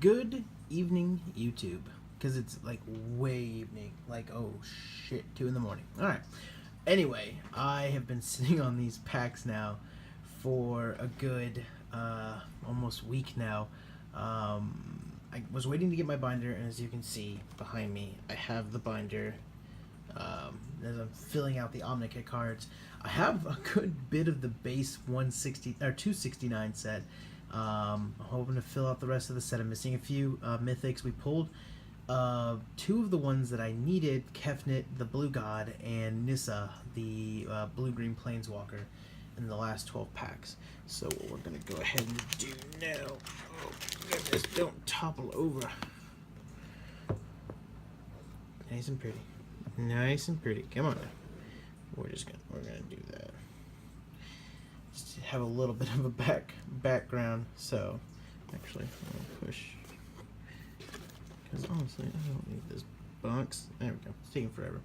Good evening, YouTube. Because it's like way evening. Like, oh shit, 2 in the morning. Alright. Anyway, I have been sitting on these packs now for a good almost week now. I was waiting to get my binder, and as you can see behind me, I have the binder. As I'm filling out the Amonkhet cards, I have a good bit of the base 160 or 269 set. I'm hoping to fill out the rest of the set. I'm missing a few mythics. We pulled 2 of the ones that I needed: Kefnit, the Blue God, and Nissa, the Blue-Green Planeswalker, in the last 12 packs. So what we're going to go ahead and do now... Oh, goodness, don't topple over. Nice and pretty. Nice and pretty. Come on now. We're gonna do that. Just to have a little bit of a background. So, actually, I'll push. Because honestly, I don't need this box. There we go. It's taking forever.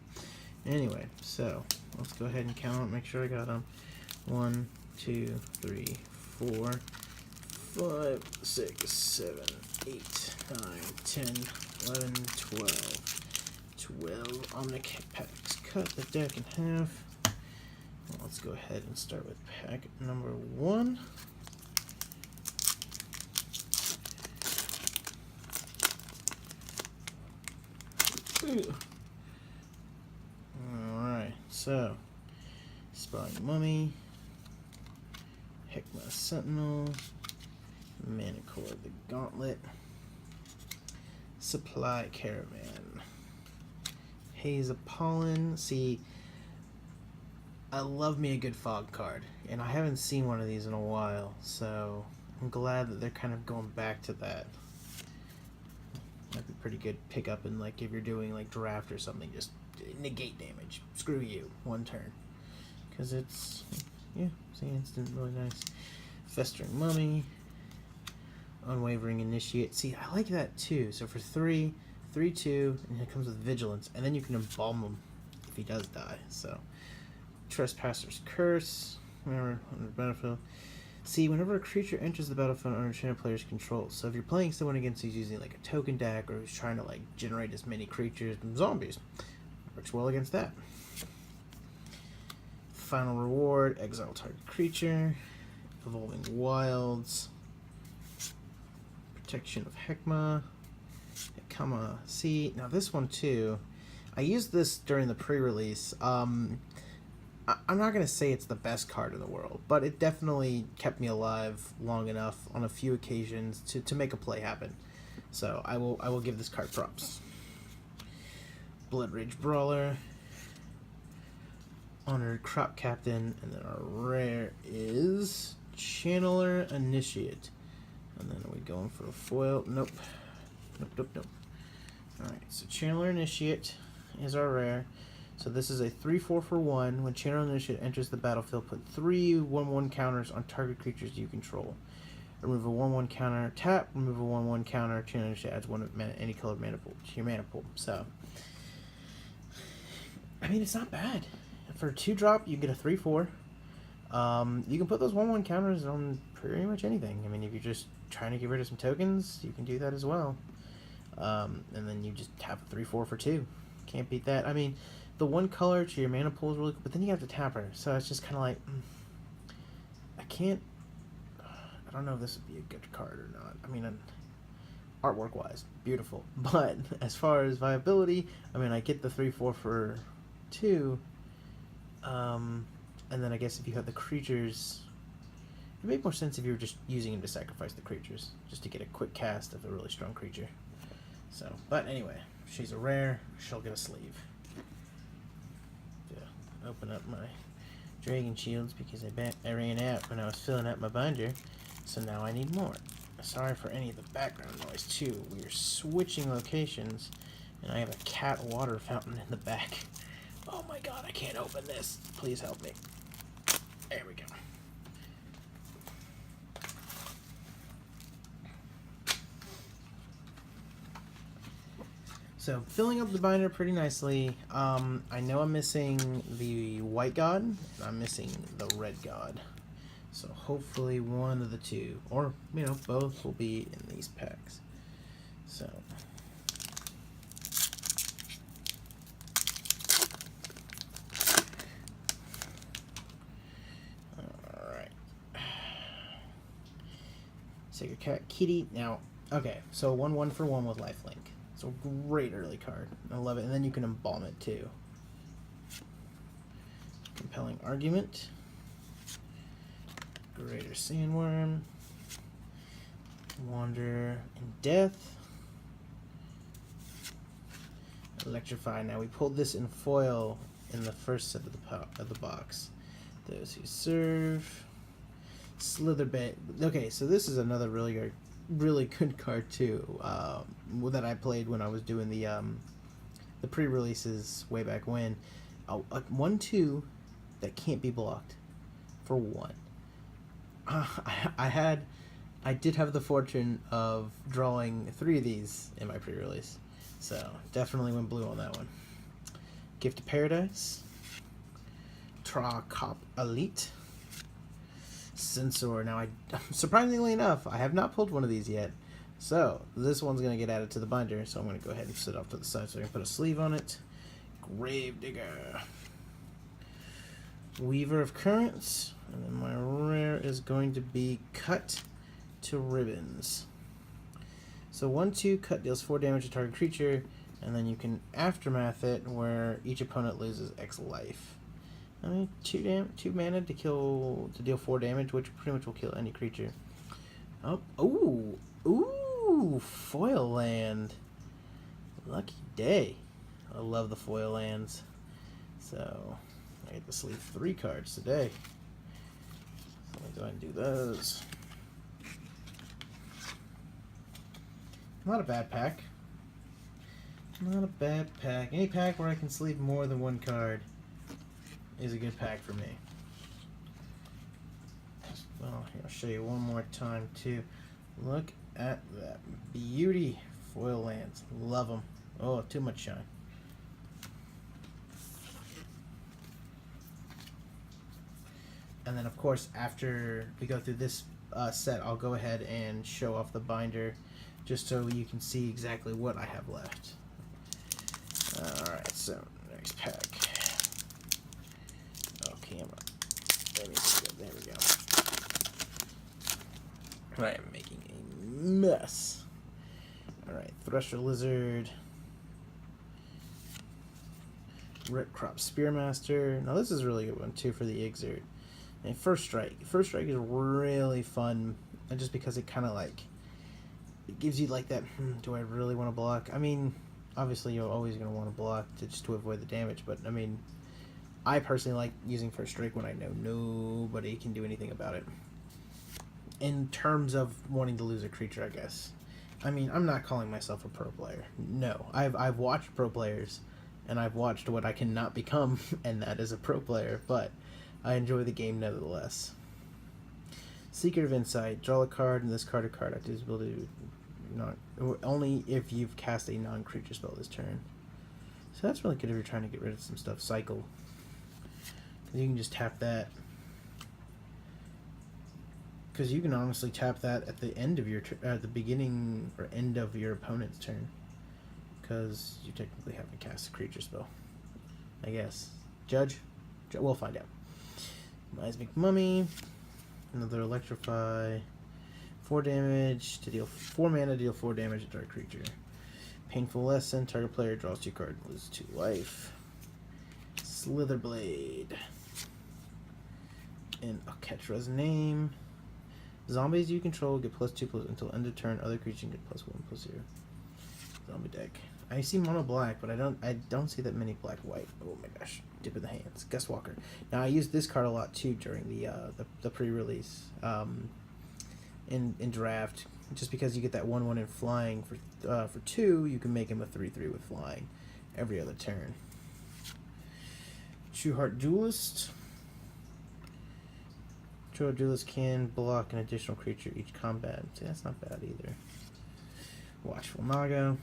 Anyway, so let's go ahead and count. Make sure I got them. 1, 2, 3, 4, 5, 6, 7, 8, 9, 10, 11, 12. 12 Amonkhet packs. Cut the deck in half. Well, let's go ahead and start with pack number 1. Alright, so Spawning Mummy, Heckma Sentinel, Manicore the Gauntlet, Supply Caravan, Haze of Pollen. See, I love me a good fog card, and I haven't seen one of these in a while, so I'm glad that they're kind of going back to that. Might be pretty good pickup in, like, if you're doing like draft or something, just negate damage. Screw you, 1 turn. Because it's, yeah, see, instant, really nice. Festering Mummy, Unwavering Initiate. See, I like that too. So for 3, 3/2, and it comes with Vigilance, and then you can embalm him if he does die. So, Trespasser's Curse. Remember, on the battlefield. See, whenever a creature enters the battlefield under a player's control, so if you're playing someone against who's using like a token deck, or who's trying to like generate as many creatures and zombies, works well against that. Final reward: exile target creature, Evolving Wilds, Protection of Heckma. See, now this one too, I used this during the pre-release. I'm not going to say it's the best card in the world, but it definitely kept me alive long enough on a few occasions to make a play happen. So I will give this card props. Bloodrage Brawler, Honored Crop Captain, and then our rare is Channeler Initiate. And then are we going for a foil? Nope. Nope. Alright, so Channeler Initiate is our rare. So this is a 3/4 for 1. When Channeler Initiate enters the battlefield, put 3 1/1 counters on target creatures you control. Remove a 1/1 counter, tap, remove a 1/1 counter, Channeler Initiate adds 1 any colored mana pool to your mana pool. So, I mean, it's not bad. For a 2-drop, you get a 3/4. You can put those 1/1 counters on pretty much anything. I mean, if you're just trying to get rid of some tokens, you can do that as well. And then you just tap a 3/4 for 2. Can't beat that. I mean, the 1 color to your mana pool is really cool, but then you have to tap her. So it's just kind of like, I don't know if this would be a good card or not. I mean, artwork-wise, beautiful. But as far as viability, I mean, I get the 3/4 for 2. And then I guess if you have the creatures, it would make more sense if you were just using them to sacrifice the creatures, just to get a quick cast of a really strong creature. So, but anyway, she's a rare. She'll get a sleeve. Yeah, open up my Dragon Shields because I ran out when I was filling out my binder, so now I need more. Sorry for any of the background noise too. We are switching locations, and I have a cat water fountain in the back. Oh my god, I can't open this. Please help me. There we go. So, filling up the binder pretty nicely. I know I'm missing the white god, and I'm missing the red god. So hopefully one of the two, or, you know, both will be in these packs. So. Alright. Sacred Cat Kitty. Now, okay, so 1/1 for 1 with lifelink. So great early card. I love it. And then you can embalm it too. Compelling Argument. Greater Sandworm. Wander in Death. Electrify. Now we pulled this in foil in the first set of the box. Those Who Serve. Slitherbait. Okay, so this is another really good card too. That I played when I was doing the pre-releases way back when. A 1/2 that can't be blocked for 1. I did have the fortune of drawing 3 of these in my pre-release, so definitely went blue on that one. Gift of Paradise, Tra Cop Elite, Censor. Now, surprisingly enough, I have not pulled one of these yet, so this one's going to get added to the binder, so I'm going to go ahead and sit off to the side so I can put a sleeve on it. Gravedigger, Weaver of Currents, and then my rare is going to be Cut to Ribbons. So 1/2 cut deals 4 damage to target creature, and then you can aftermath it where each opponent loses X life. I mean, 2 mana to deal 4 damage, which pretty much will kill any creature. Ooh, foil land. Lucky day. I love the foil lands. So I get to sleeve 3 cards today. So let me go ahead and do those. Not a bad pack. Not a bad pack. Any pack where I can sleeve more than 1 card is a good pack for me. Well, here, I'll show you one more time too. Look at that beauty. Foil lands. Love them. Oh, too much shine. And then, of course, after we go through this set, I'll go ahead and show off the binder just so you can see exactly what I have left. Alright, so next pack. Oh, camera. There we go. I am making a mess. Alright, Thresher Lizard. Ripcrop Spearmaster. Now this is a really good one too for the Exert. And First Strike. First Strike is really fun, and just because it kind of like, it gives you like that, do I really want to block? I mean, obviously you're always going to want to block just to avoid the damage, but I mean, I personally like using First Strike when I know nobody can do anything about it. In terms of wanting to lose a creature, I guess. I mean, I'm not calling myself a pro player. No. I've watched pro players, and I've watched what I cannot become, and that is a pro player, but I enjoy the game nevertheless. Secret of Insight. Draw a card, and this card or card activates ability only if you've cast a non-creature spell this turn. So that's really good if you're trying to get rid of some stuff. Cycle. Because you can just tap that. Because you can honestly tap that at the end of your at the beginning or end of your opponent's turn. Because you technically haven't cast a creature spell. I guess. Judge? We'll find out. Miasmic Mummy. Another Electrify. 4 damage to deal 4 mana to deal 4 damage to target creature. Painful Lesson. Target player draws 2 cards, loses 2 life. Slitherblade. And Oketra's Name. Zombies you control get +2 until end of turn. Other creatures get +1/+0. Zombie deck. I see mono black, but I don't see that many black white. Oh my gosh! Dip in the hands. Gus Walker. Now I used this card a lot too during the pre-release in draft, just because you get that 1/1 in flying for 2. You can make him a 3/3 with flying every other turn. Trueheart Duelist. Trueheart Duelist can block an additional creature each combat. See, that's not bad either. Watchful Naga.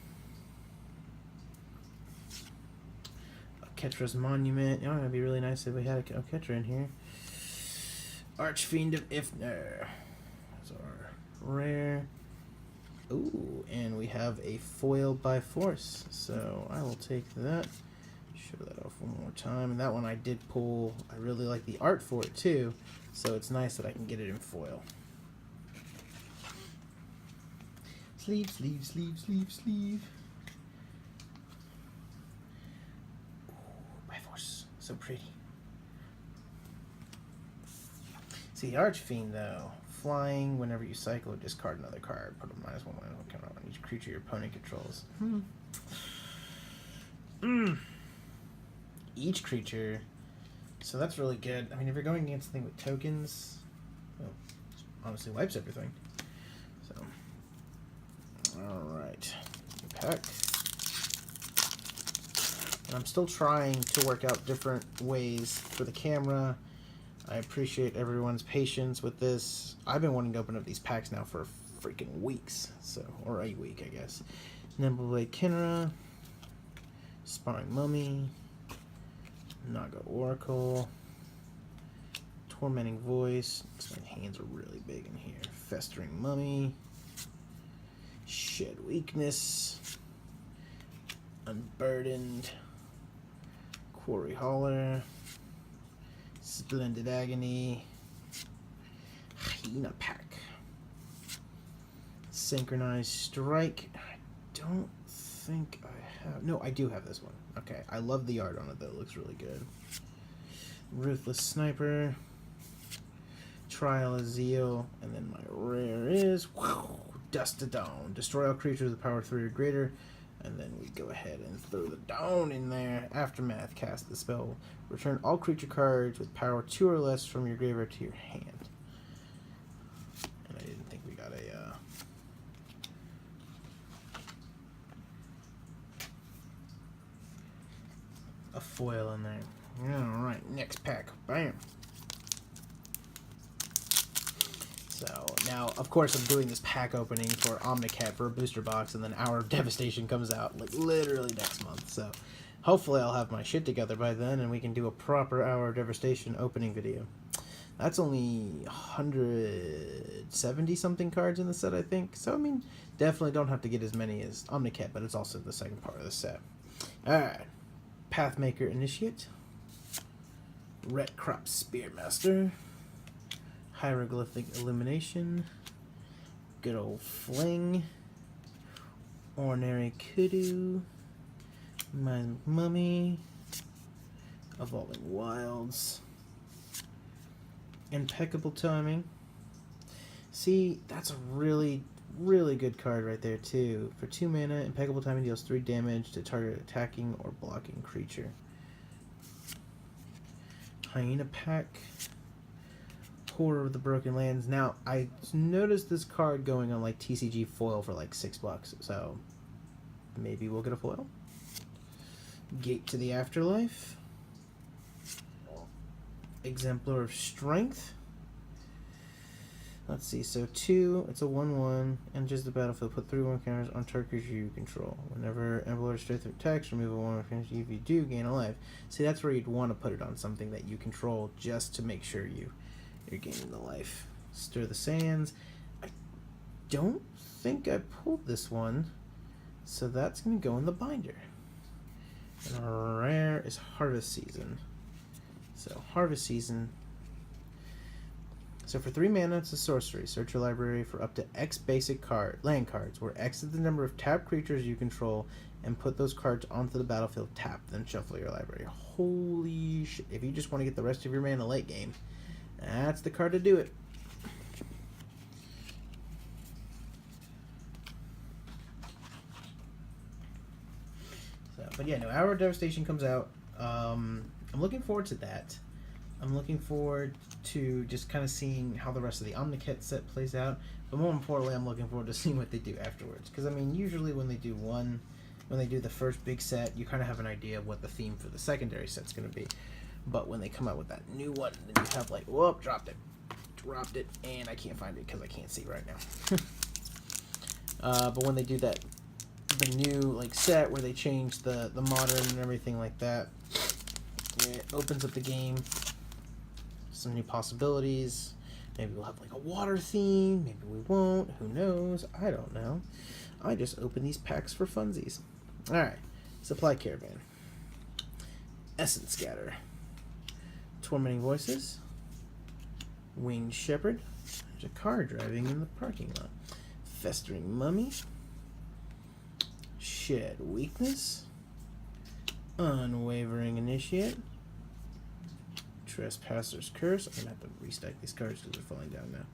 Oketra's Monument. Oh, it'd be really nice if we had a Oketra in here. Archfiend of Ifnir. That's our rare. Ooh, and we have a foil by force, so I will take that. Show that off one more time. And that one I did pull. I really like the art for it too, so it's nice that I can get it in foil. Sleeve, sleeve, sleeve, sleeve, sleeve. Ooh, by force, so pretty. See, the Archfiend though. Flying, whenever you cycle or discard another card, put a -1/-1 counter on each creature your opponent controls. Each creature, so that's really good. I mean, if you're going against something with tokens, well, honestly wipes everything. So, alright, pack. And I'm still trying to work out different ways for the camera. I appreciate everyone's patience with this. I've been wanting to open up these packs now for freaking weeks, so, or a week, I guess. Nimbleblade Kinra, Sparring Mummy, Naga Oracle, Tormenting Voice. My hands are really big in here. Festering Mummy, Shed Weakness, Unburdened, Quarry Hauler, Splendid Agony, Hyena Pack, Synchronized Strike. I don't think I have. No, I do have this one. Okay, I love the art on it though. It looks really good. Ruthless Sniper, Trial of Zeal, and then my rare is Dust to Dawn. Destroy all creatures with power 3 or greater. And then we go ahead and throw the down in there. Aftermath, cast the spell. Return all creature cards with power 2 or less from your graveyard to your hand. And I didn't think we got a foil in there. Alright, next pack. Bam. So, now, of course, I'm doing this pack opening for Amonkhet for a booster box, and then Hour of Devastation comes out, like, literally next month. So, hopefully I'll have my shit together by then, and we can do a proper Hour of Devastation opening video. That's only 170-something cards in the set, I think. So, I mean, definitely don't have to get as many as Amonkhet, but it's also the second part of the set. Alright. Pathmaker Initiate. Ret Crop Spearmaster. Hieroglyphic Illumination, good old Fling, Ordinary Kudu, my Mummy, Evolving Wilds, Impeccable Timing. See, that's a really, really good card right there too. For 2 mana, Impeccable Timing deals 3 damage to target attacking or blocking creature. Hyena Pack. Horror of the Broken Lands. Now, I noticed this card going on like TCG foil for like $6, so maybe we'll get a foil. Gate to the Afterlife. Exemplar of Strength. Let's see, so 2, it's a 1/1, enters the battlefield, put 3/1 counters on target creature you control. Whenever Exemplar of Strength attacks, remove a 1 counters. If you do, gain a life. See, that's where you'd want to put it on something that you control just to make sure you're gaining the life. Stir the Sands. I don't think I pulled this one, so that's going to go in the binder. And our rare is Harvest Season. So, Harvest Season. So for 3 mana, it's a sorcery. Search your library for up to X basic land cards, where X is the number of tapped creatures you control, and put those cards onto the battlefield tapped, then shuffle your library. Holy shit. If you just want to get the rest of your mana late game, that's the card to do it. So, but yeah, no, Hour of Devastation comes out. I'm looking forward to that. I'm looking forward to just kind of seeing how the rest of the Amonkhet set plays out. But more importantly, I'm looking forward to seeing what they do afterwards. Because, I mean, usually when they do the first big set, you kind of have an idea of what the theme for the secondary set's going to be. But when they come out with that new one, then you have like, whoop, dropped it, and I can't find it because I can't see right now. But when they do the new like set where they change the modern and everything like that, it opens up the game, some new possibilities. Maybe we'll have like a water theme. Maybe we won't. Who knows? I don't know. I just opened these packs for funsies. Alright. Supply Caravan. Essence Scatter. Tormenting Voices. Winged Shepherd. There's a car driving in the parking lot. Festering Mummy. Shed Weakness. Unwavering Initiate. Trespasser's Curse. I'm going to have to restack these cards because they're falling down now.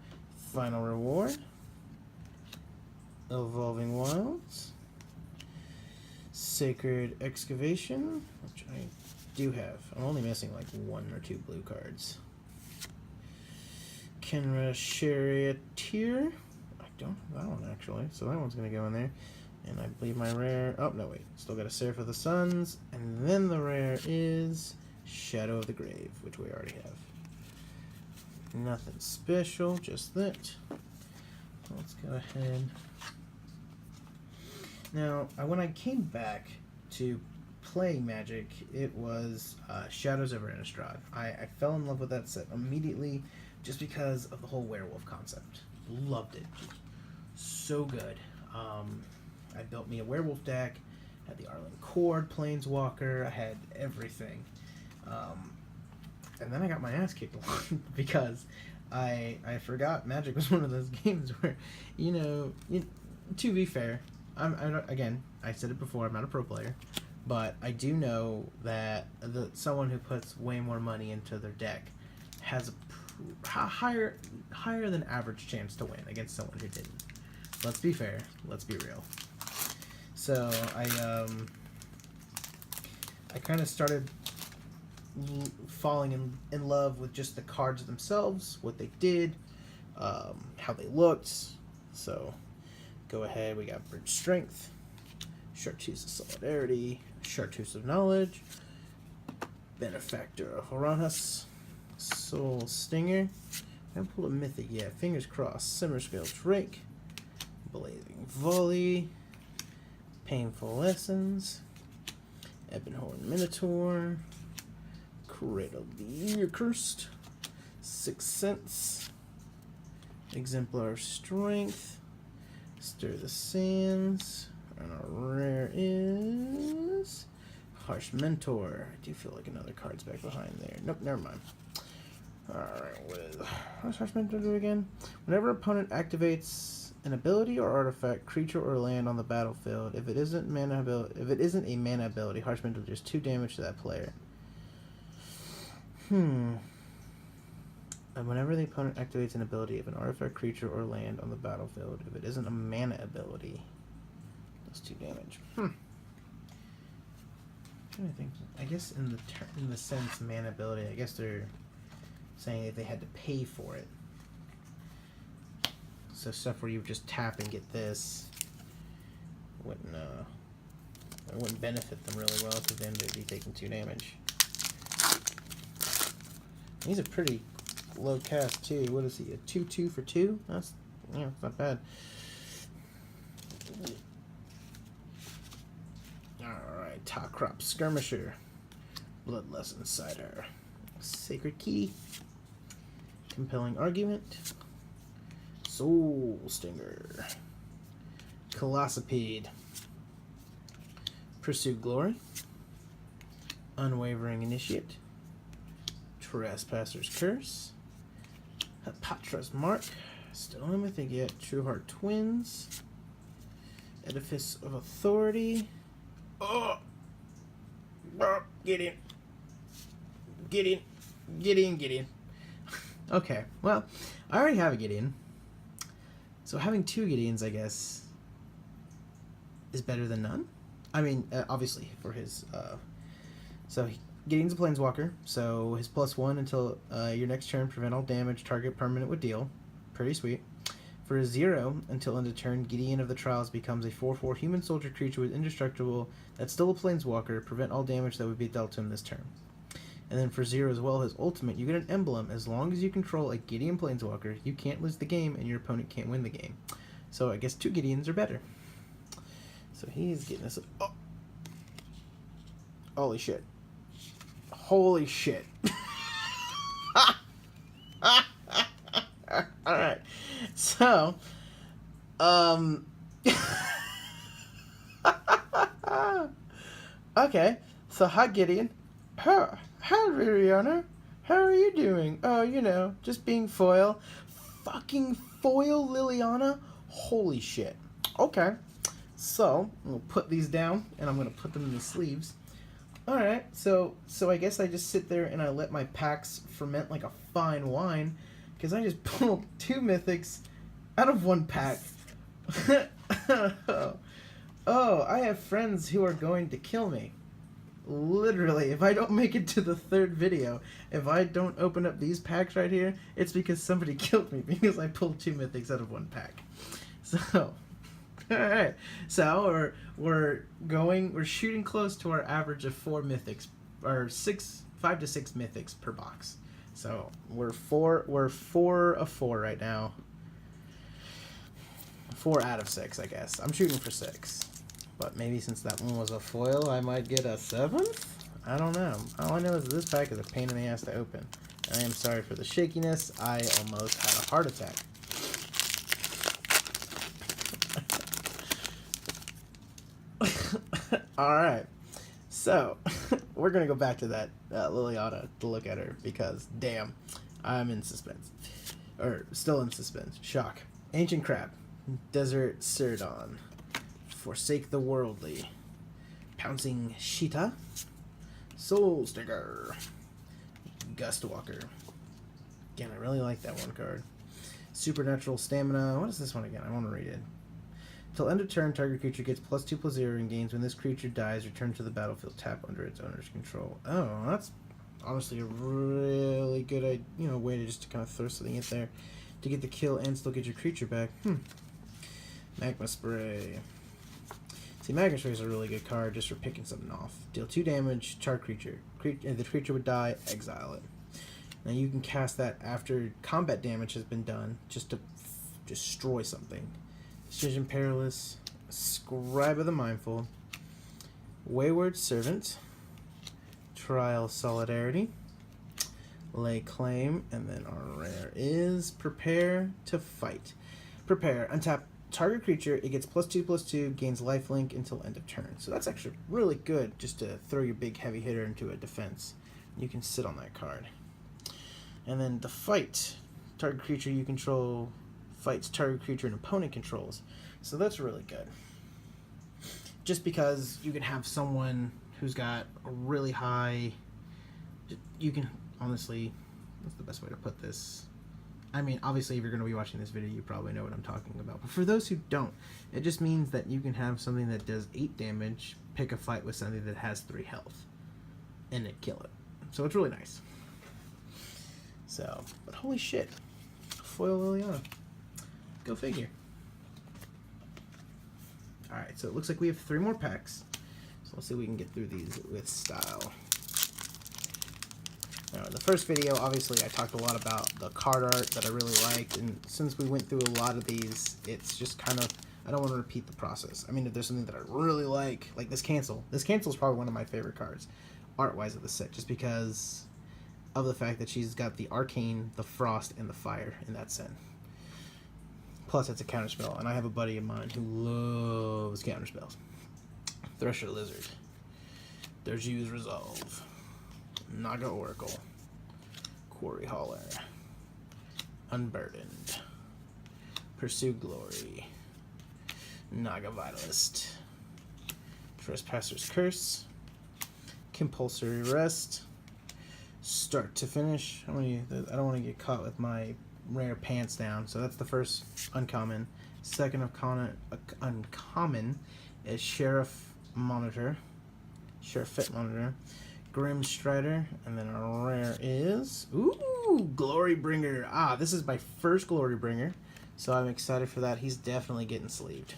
Final Reward. Evolving Wilds. Sacred Excavation, which I do have. I'm only missing like 1 or 2 blue cards. Kenra Charioteer. I don't have that one actually, so that one's going to go in there. And I believe my rare... Oh, no, wait. Still got a Seraph of the Suns. And then the rare is Shadow of the Grave, which we already have. Nothing special, just that. Let's go ahead. Now, when I came back to play Magic, it was Shadows over Innistrad. I fell in love with that set immediately just because of the whole werewolf concept. Loved it. So good. I built me a werewolf deck, had the Arlen Cord, Planeswalker, I had everything. And then I got my ass kicked because I forgot Magic was one of those games where, to be fair, again, I said it before, I'm not a pro player, but I do know that someone who puts way more money into their deck has a higher than average chance to win against someone who didn't. Let's be fair. Let's be real. So I kind of started falling in love with just the cards themselves, what they did, how they looked. So go ahead. We got Bridge Strength, Chartreuse of Solidarity, Chartreuse of Knowledge, Benefactor of Horanus, Soul Stinger. I haven't pulled a Mythic yet. Fingers crossed. Simmerscale Drake, Blazing Volley, Painful Lessons, Ebonhorn Minotaur, Cradle of the Year Cursed, Sixth Sense, Exemplar Strength, Stir the Sands, and our rare is Harsh Mentor. I do feel like another card's back behind there. Nope, never mind. Alright, what does Harsh Mentor do again? Whenever opponent activates an ability or artifact, creature or land on the battlefield, if it isn't a mana ability, Harsh Mentor does 2 damage to that player. And whenever the opponent activates an ability of an artifact, creature, or land on the battlefield, if it isn't a mana ability, does 2 damage. I'm trying to think. I guess in the sense mana ability, I guess they're saying that they had to pay for it. So stuff where you just tap and get this wouldn't benefit them really well because then they'd be taking 2 damage. He's a pretty low cast too. What is he? A 2/2 for 2? That's it's not bad. Alright, Top Crop Skirmisher, Bloodlust Insider, Sacred Key, Compelling Argument, Soul Stinger, Colossopede, Pursue Glory, Unwavering Initiate, Trespasser's Curse, Patra's Mark, still not Mythic yet, True Heart Twins, Edifice of Authority. Oh! Get in. Get in. Get in, get in. Okay, well, I already have a Gideon. So having 2 Gideons, I guess, is better than none. I mean, obviously, for his... Gideon's a Planeswalker, so his +1 until your next turn, prevent all damage target permanent would deal. Pretty sweet. For his 0 until end of turn, Gideon of the Trials becomes a 4/4 human soldier creature with indestructible that's still a Planeswalker, prevent all damage that would be dealt to him this turn. And then for 0 as well, his ultimate, you get an emblem. As long as you control a Gideon Planeswalker, you can't lose the game and your opponent can't win the game. So I guess 2 Gideons are better. So he's getting us... Oh! Holy shit. Holy shit. So, um, okay. So, hi, Gideon. Hi, Rihanna. How are you doing? Oh, just being foil. Fucking foil, Liliana? Holy shit. Okay. So, I'm going to put these down, and I'm going to put them in the sleeves. Alright, so I guess I just sit there and I let my packs ferment like a fine wine, because I just pulled 2 mythics out of 1 pack. Oh, I have friends who are going to kill me. Literally, if I don't make it to the 3rd video, if I don't open up these packs right here, it's because somebody killed me because I pulled 2 mythics out of 1 pack. So, alright. So we're shooting close to our average of 4 mythics, or 5 to 6 mythics per box. So we're 4 of 4 right now. 4 out of 6, I guess. I'm shooting for 6. But maybe since that one was a foil, I might get a 7th? I don't know. All I know is this pack is a pain in the ass to open. And I am sorry for the shakiness. I almost had a heart attack. Alright. So, we're going to go back to that Liliana to look at her because, damn, I'm in suspense. Or, still in suspense. Shock. Ancient Crab. Desert Sirdon. Forsake the Worldly. Pouncing Sheeta. Soul Sticker. Gustwalker. Again, I really like that one card. Supernatural Stamina. What is this one again? I want to read it. Till end of turn, target creature gets +2/+0 and gains. When this creature dies, return to the battlefield. Tap under its owner's control. Oh, that's honestly a really good way to just kind of throw something in there to get the kill and still get your creature back. Magma Spray. See, Magma Spray is a really good card just for picking something off. Deal 2 damage, charge creature. If the creature would die, exile it. Now you can cast that after combat damage has been done just to destroy something. Decision Perilous, Scribe of the Mindful, Wayward Servant, Trial Solidarity, Lay Claim, and then our rare is Prepare to Fight. Prepare, untap target creature, it gets +2/+2, gains lifelink until end of turn. So that's actually really good just to throw your big heavy hitter into a defense. You can sit on that card. And then the Fight, target creature you control fights target creature an opponent controls. So that's really good. Just because you can have someone who's got a really high... You can, honestly... What's the best way to put this? I mean, obviously, if you're going to be watching this video, you probably know what I'm talking about. But for those who don't, it just means that you can have something that does 8 damage, pick a fight with something that has 3 health, and then kill it. So it's really nice. So, but holy shit. Foil Liliana. Go figure. Alright, so it looks like we have 3 more packs. So let's see if we can get through these with style. Now, in the first video, obviously, I talked a lot about the card art that I really liked, and since we went through a lot of these, it's just kind of, I don't want to repeat the process. I mean, if there's something that I really like this Cancel. This Cancel is probably one of my favorite cards, art-wise of the set, just because of the fact that she's got the Arcane, the Frost, and the Fire in that set. Plus, it's a counterspell, and I have a buddy of mine who loves counterspells. Thresher Lizard. Derju's Resolve. Naga Oracle. Quarry Hauler. Unburdened. Pursue Glory. Naga Vitalist. Trespasser's Curse. Compulsory Rest. Start to Finish. I don't want to get caught with my rare pants down. So that's the first uncommon. Second uncommon is Sheriff Monitor. Sheriff Monitor. Grim Strider. And then our rare is... Ooh! Glorybringer. Ah, this is my first Glorybringer. So I'm excited for that. He's definitely getting sleeved.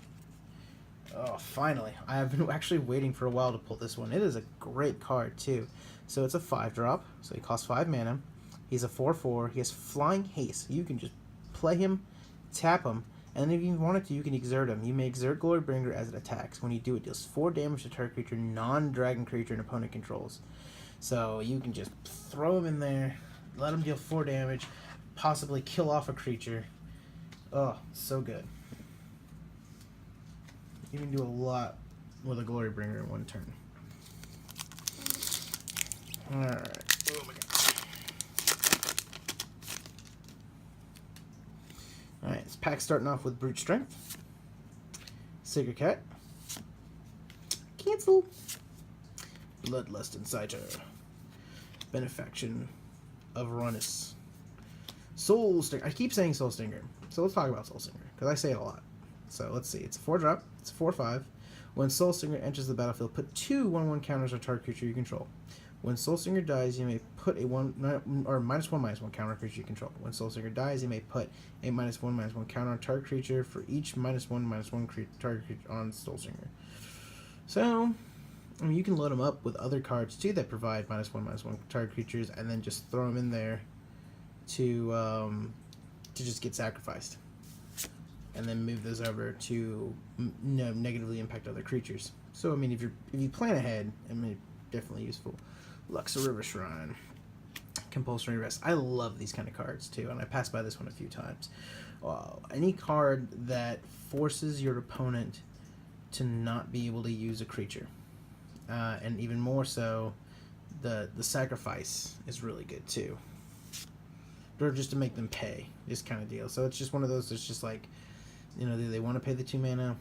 Oh, finally. I have been actually waiting for a while to pull this one. It is a great card, too. So it's a 5-drop. So he costs 5 mana. He's a 4/4. He has Flying Haste. You can just play him, tap him, and if you wanted to, you can exert him. You may exert Glorybringer as it attacks. When you do, it deals 4 damage to target creature, non-dragon creature, and opponent controls. So you can just throw him in there, let him deal 4 damage, possibly kill off a creature. Oh, so good. You can do a lot with a Glory Bringer in one turn. Alright. Oh my god. Alright, this pack's starting off with Brute Strength. Sacred Cat. Cancel. Bloodlust Inciter. Benefaction of Runus. Soul Stinger. I keep saying Soul Stinger. So let's talk about Soul Stinger, because I say it a lot. So let's see. It's a 4-drop. It's a 4/5. When Soul Stinger enters the battlefield, put 2 1/1 counters on target creature you control. When Soul Stinger dies, you may put a -1/-1 counter creature you control. When Soul Stinger dies, you may put a -1/-1 counter on target creature for each -1/-1 target creature on Soul Stinger. So, I mean, you can load them up with other cards too that provide -1/-1 target creatures, and then just throw them in there to just get sacrificed, and then move those over to negatively impact other creatures. So, I mean, if you plan ahead, I mean, definitely useful. Luxa River Shrine. Compulsory Rest. I love these kind of cards too, and I passed by this one a few times. Any card that forces your opponent to not be able to use a creature, and even more so, the sacrifice is really good too, or just to make them pay, this kind of deal. So it's just one of those that's just like, you know, do they want to pay the 2 mana?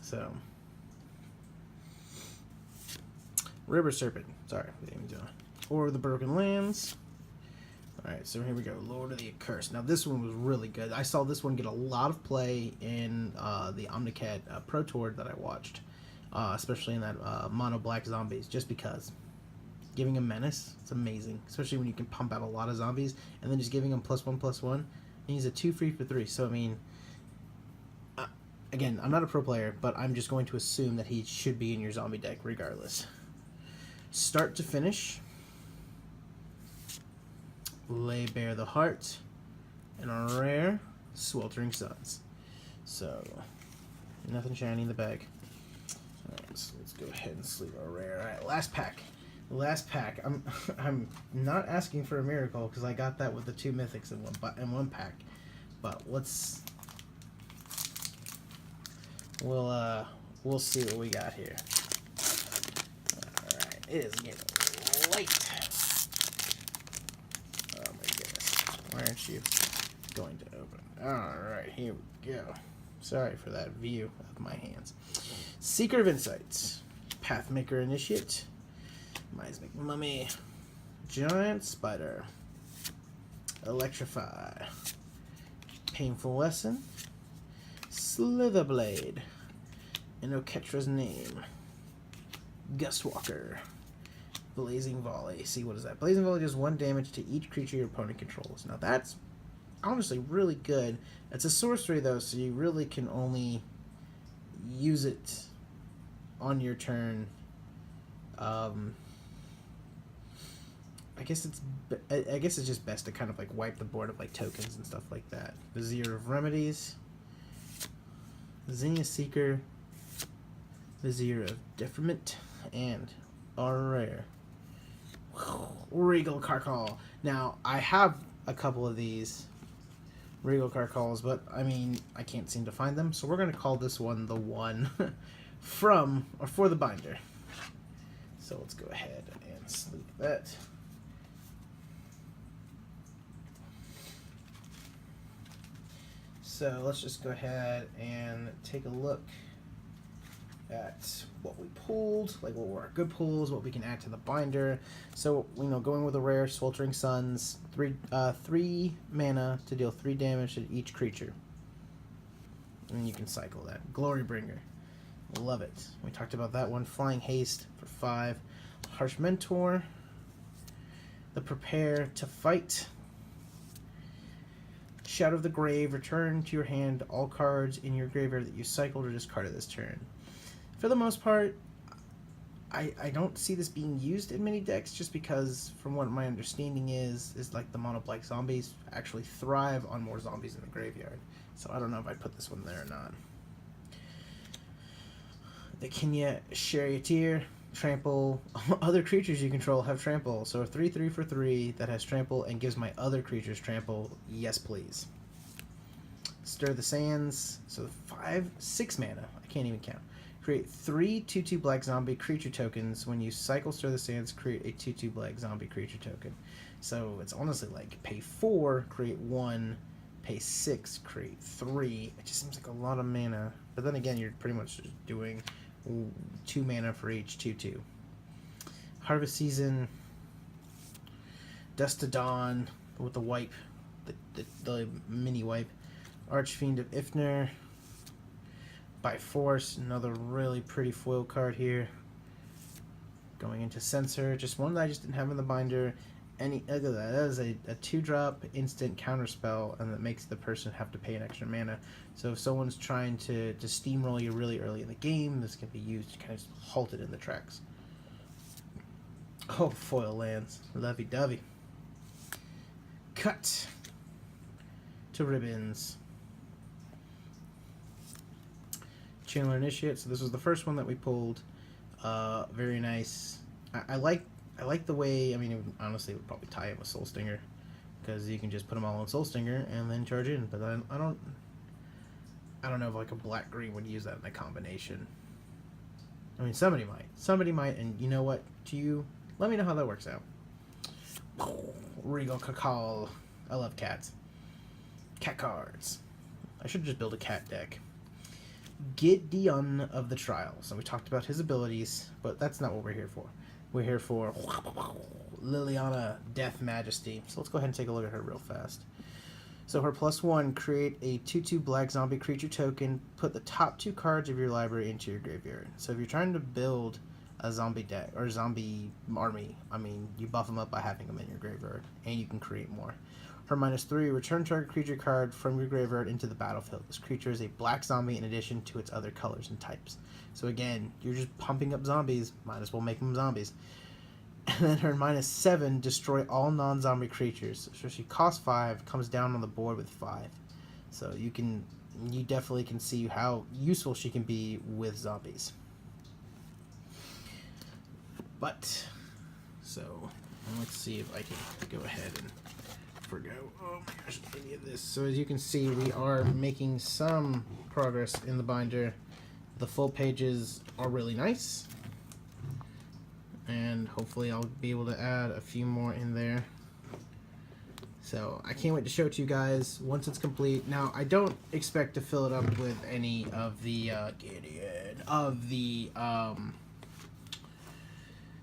So River Serpent. Sorry. Or the Broken Lands. Alright, so here we go. Lord of the Accursed. Now, this one was really good. I saw this one get a lot of play in the Amonkhet Pro Tour that I watched. Especially in that Mono Black Zombies. Just because. Giving him Menace, it's amazing. Especially when you can pump out a lot of zombies. And then just giving him +1/+1. And he's a 2 free for 3. So, I mean... again, I'm not a pro player, but I'm just going to assume that he should be in your zombie deck regardless. Start to finish, Lay Bare the Heart, and a rare Sweltering Suns. So, nothing shiny in the bag. Alright, so let's go ahead and sleeve our rare. Alright, last pack. Last pack. I'm not asking for a miracle because I got that with the 2 mythics in one pack. But we'll see what we got here. It is getting late. Oh my goodness. Why aren't you going to open? Alright, here we go. Sorry for that view of my hands. Seeker of Insights. Pathmaker Initiate. Miasmic Mummy. Giant Spider. Electrify. Painful Lesson. Slitherblade. Inoketra's Name. Gustwalker. Blazing Volley. See, what is that? Blazing Volley does 1 damage to each creature your opponent controls. Now that's honestly really good. It's a sorcery though, so you really can only use it on your turn. I guess it's just best to kind of like wipe the board of like tokens and stuff like that. Vizier of Remedies. Zinnia Seeker. Vizier of Deferment. And a rare Regal Carcall. Now, I have a couple of these Regal Carcalls, but I mean, I can't seem to find them, so we're going to call this one the one for the binder. So let's go ahead and sleeve that. So let's just go ahead and take a look at what we pulled, like what were our good pulls, what we can add to the binder. So, you know, going with a rare Sweltering Suns, 3 mana to deal 3 damage to each creature. And you can cycle that. Glory Bringer. Love it. We talked about that one. Flying Haste for 5. Harsh Mentor. The Prepare to Fight. Shadow of the Grave. Return to your hand all cards in your graveyard that you cycled or discarded this turn. For the most part, I don't see this being used in many decks, just because, from what my understanding is like the Mono Black Zombies actually thrive on more zombies in the graveyard. So I don't know if I'd put this one there or not. The Kenya Charioteer. trample. Other creatures you control have trample. So a 3/3 for 3 that has trample and gives my other creatures trample. Yes, please. Stir the Sands. So 6 mana. I can't even count. Create 3 2/2 black zombie creature tokens. When you cycle Stir the Sands, create a 2/2 black zombie creature token. So it's honestly like pay 4, create 1, pay 6, create 3. It just seems like a lot of mana. But then again, you're pretty much just doing 2 mana for each 2/2. Harvest Season. Dust to Dawn with the wipe. The mini wipe. Archfiend of Ifnir. By Force, another really pretty foil card here. Going into Censor, just one that I just didn't have in the binder. Look at that. That is a 2-drop instant counterspell, and that makes the person have to pay an extra mana. So if someone's trying to steamroll you really early in the game, this can be used to kind of halt it in the tracks. Oh, foil lands. Lovey-dovey. Cut to ribbons. Channeler Initiate. So this was the first one that we pulled. Very nice. I like the way. I mean, honestly, it would probably tie it with Soul Stinger, because you can just put them all on Soul Stinger and then charge in. But I don't know if like a black green would use that in a combination. I mean, somebody might, and you know what? Let me know how that works out. Regal Cacao. I love cats. Cat cards. I should just build a cat deck. Gideon of the Trial. So we talked about his abilities, but that's not what we're here for. We're here for Liliana, Death Majesty. So let's go ahead and take a look at her real fast. So her +1, create a 2/2 black zombie creature token. Put the top 2 cards of your library into your graveyard. So if you're trying to build a zombie deck or zombie army, I mean, you buff them up by having them in your graveyard, and you can create more. Her -3, return target creature card from your graveyard into the battlefield. This creature is a black zombie in addition to its other colors and types. So again, you're just pumping up zombies, might as well make them zombies. And then her -7, destroy all non-zombie creatures. So she costs 5, comes down on the board with 5. So you definitely can see how useful she can be with zombies. But, so, let's see if I can go ahead and forgo, oh my gosh, any of this. So as you can see, we are making some progress in the binder. The full pages are really nice, and hopefully I'll be able to add a few more in there. So I can't wait to show it to you guys once it's complete. Now, I don't expect to fill it up with any of the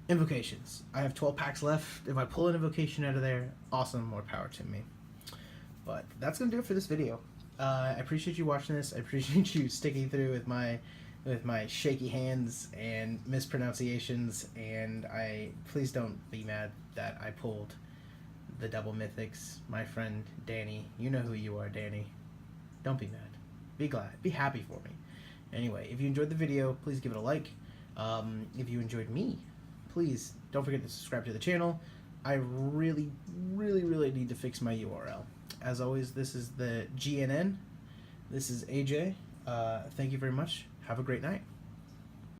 invocations. I have 12 packs left. If I pull an invocation out of there, awesome, more power to me. But that's gonna do it for this video. I appreciate you watching this. I appreciate you sticking through with my shaky hands and mispronunciations. And please don't be mad that I pulled the double mythics. My friend Danny, you know who you are, Danny. Don't be mad. Be glad. Be happy for me. Anyway, if you enjoyed the video, please give it a like. If you enjoyed me, please don't forget to subscribe to the channel. I really, really, really need to fix my URL. As always, this is the GNN. This is AJ. Thank you very much. Have a great night.